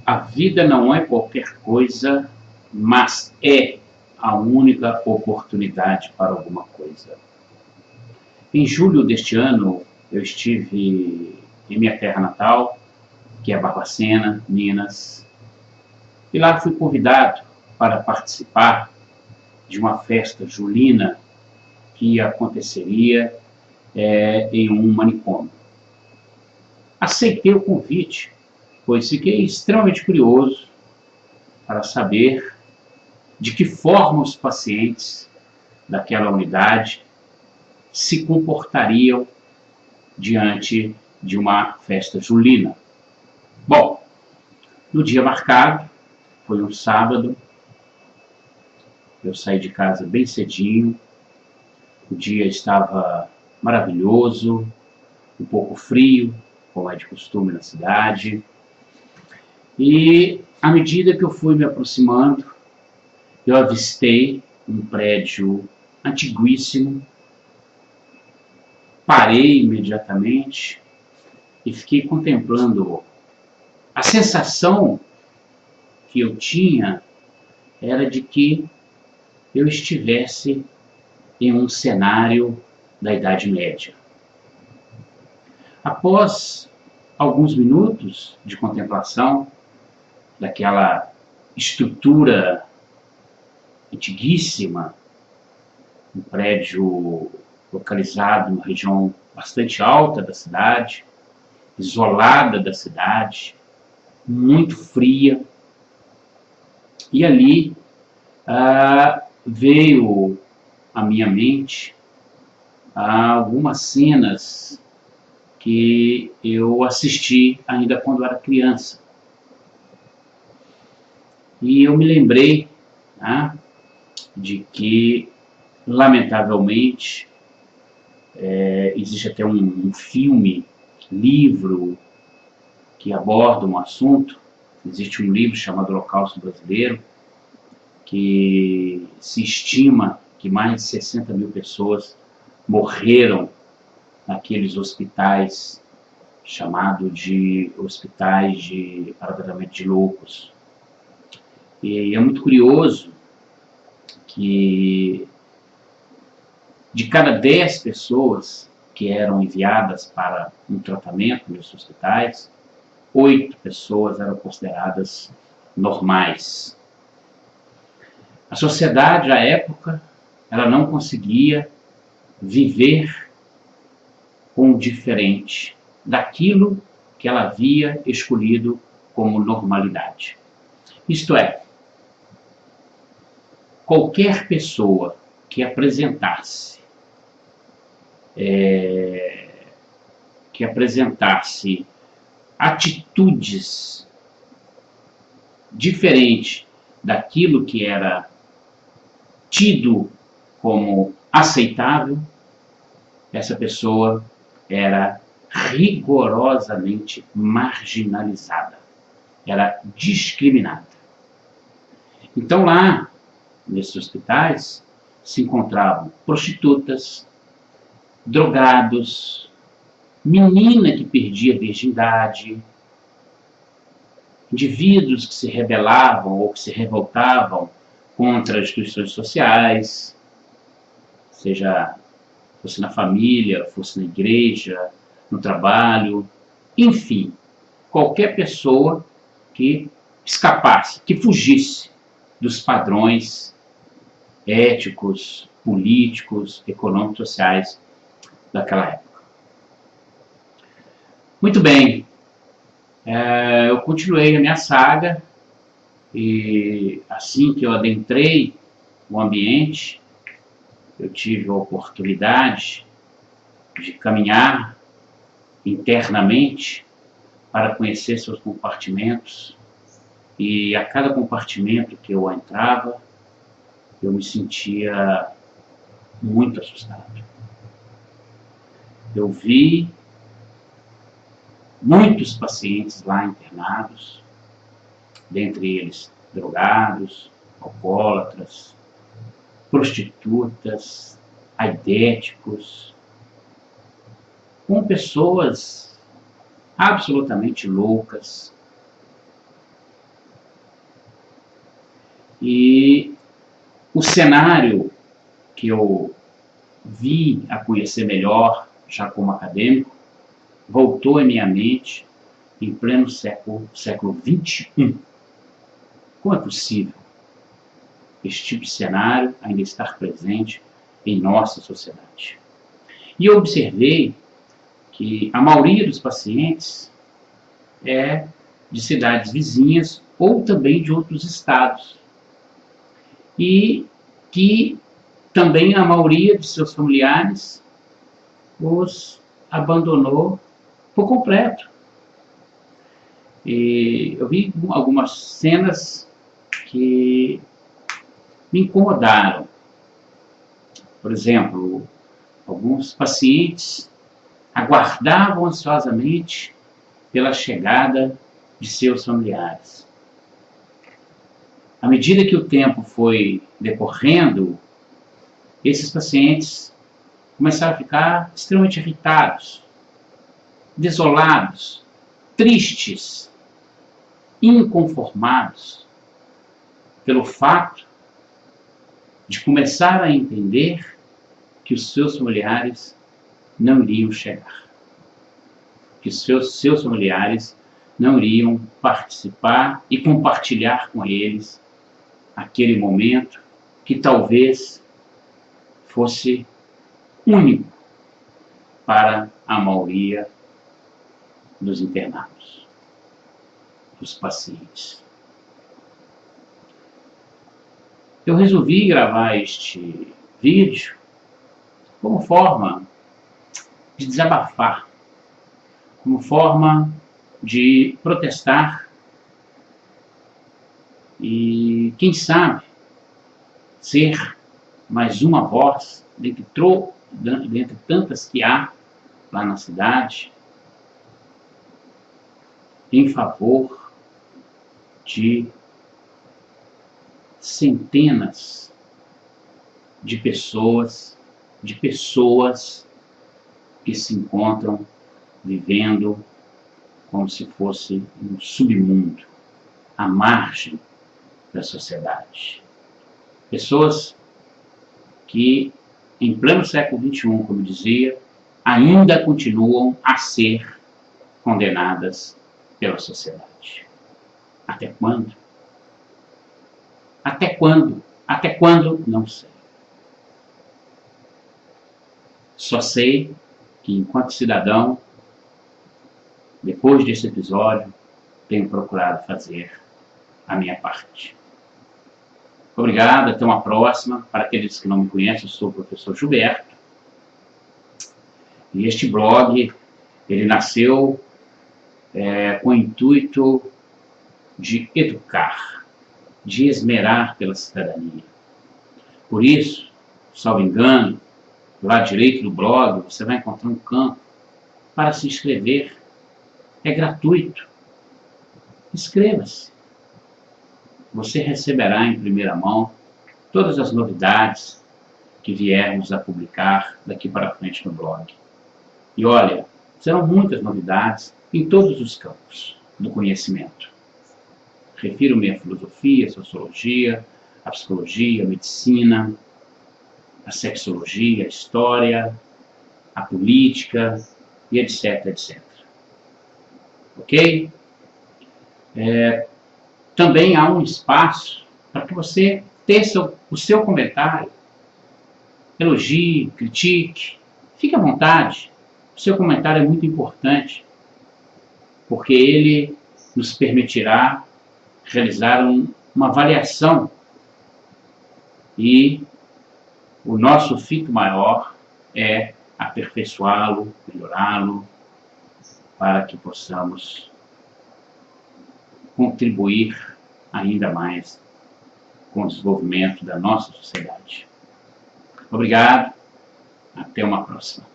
A vida não é qualquer coisa, mas é a única oportunidade para alguma coisa. Em julho deste ano, eu estive em minha terra natal, que é Barbacena, Minas, e lá fui convidado para participar de uma festa julina que aconteceria em um manicômio. Aceitei o convite, pois fiquei extremamente curioso para saber de que forma os pacientes daquela unidade se comportariam diante de uma festa julina. Bom, no dia marcado, foi um sábado, eu saí de casa bem cedinho, o dia estava maravilhoso, um pouco frio, como é de costume na cidade, e à medida que eu fui me aproximando, eu avistei um prédio antiguíssimo, parei imediatamente e fiquei contemplando. A sensação que eu tinha era de que eu estivesse em um cenário da Idade Média. Após alguns minutos de contemplação daquela estrutura antiguíssima, um prédio localizado numa região bastante alta da cidade, isolada da cidade, muito fria, e ali veio à minha mente algumas cenas que eu assisti ainda quando era criança. E eu me lembrei de que, lamentavelmente, existe até um filme, livro, que aborda um assunto. Existe um livro chamado Holocausto Brasileiro, que se estima que mais de 60 mil pessoas morreram naqueles hospitais chamados de hospitais para tratamento de loucos. E é muito curioso que de cada 10 pessoas que eram enviadas para um tratamento nesses hospitais, 8 pessoas eram consideradas normais. A sociedade, à época, ela não conseguia viver com o diferente daquilo que ela havia escolhido como normalidade. Isto é, qualquer pessoa que apresentasse atitudes diferentes daquilo que era tido como aceitável, essa pessoa era rigorosamente marginalizada, era discriminada. Então lá, nesses hospitais, se encontravam prostitutas, drogados, menina que perdia a virgindade, indivíduos que se rebelavam ou que se revoltavam contra as instituições sociais, seja fosse na família, fosse na igreja, no trabalho, enfim, qualquer pessoa que escapasse, que fugisse dos padrões éticos, políticos, econômicos, sociais daquela época. Muito bem, eu continuei a minha saga e assim que eu adentrei o ambiente, eu tive a oportunidade de caminhar internamente para conhecer seus compartimentos, e a cada compartimento que eu entrava, eu me sentia muito assustado. Eu vi muitos pacientes lá internados, dentre eles drogados, alcoólatras, prostitutas, aidéticos, com pessoas absolutamente loucas, E o cenário que eu vi a conhecer melhor, já como acadêmico, voltou em minha mente em pleno século XXI. Como é possível esse tipo de cenário ainda estar presente em nossa sociedade? E eu observei que a maioria dos pacientes é de cidades vizinhas ou também de outros estados. E que também a maioria de seus familiares os abandonou por completo. E eu vi algumas cenas que me incomodaram. Por exemplo, alguns pacientes aguardavam ansiosamente pela chegada de seus familiares. À medida que o tempo foi decorrendo, esses pacientes começaram a ficar extremamente irritados, desolados, tristes, inconformados pelo fato de começar a entender que os seus familiares não iriam chegar, que os seus familiares não iriam participar e compartilhar com eles aquele momento que talvez fosse único para a maioria dos internados, dos pacientes. Eu resolvi gravar este vídeo como forma de desabafar, como forma de protestar e, quem sabe, ser mais uma voz dentre tantas que há lá na cidade em favor de centenas de pessoas que se encontram vivendo como se fosse um submundo, à margem da sociedade. Pessoas que, em pleno século XXI, como eu dizia, ainda continuam a ser condenadas pela sociedade. Até quando? Até quando? Até quando? Não sei. Só sei que, enquanto cidadão, depois desse episódio, tenho procurado fazer a minha parte. Obrigado, até uma próxima. Para aqueles que não me conhecem, eu sou o professor Gilberto. E este blog, ele nasceu com o intuito de educar, de esmerar pela cidadania. Por isso, salvo engano, do lado direito do blog, você vai encontrar um campo para se inscrever. É gratuito. Inscreva-se. Você receberá em primeira mão todas as novidades que viermos a publicar daqui para frente no blog. E olha, serão muitas novidades em todos os campos do conhecimento. Refiro-me à filosofia, à sociologia, à psicologia, à medicina, à sexologia, à história, à política e etc, etc. Ok? Também há um espaço para que você tenha o seu comentário. Elogie, critique, fique à vontade. O seu comentário é muito importante, porque ele nos permitirá realizar uma avaliação e o nosso fito maior é aperfeiçoá-lo, melhorá-lo, para que possamos contribuir ainda mais com o desenvolvimento da nossa sociedade. Obrigado, até uma próxima.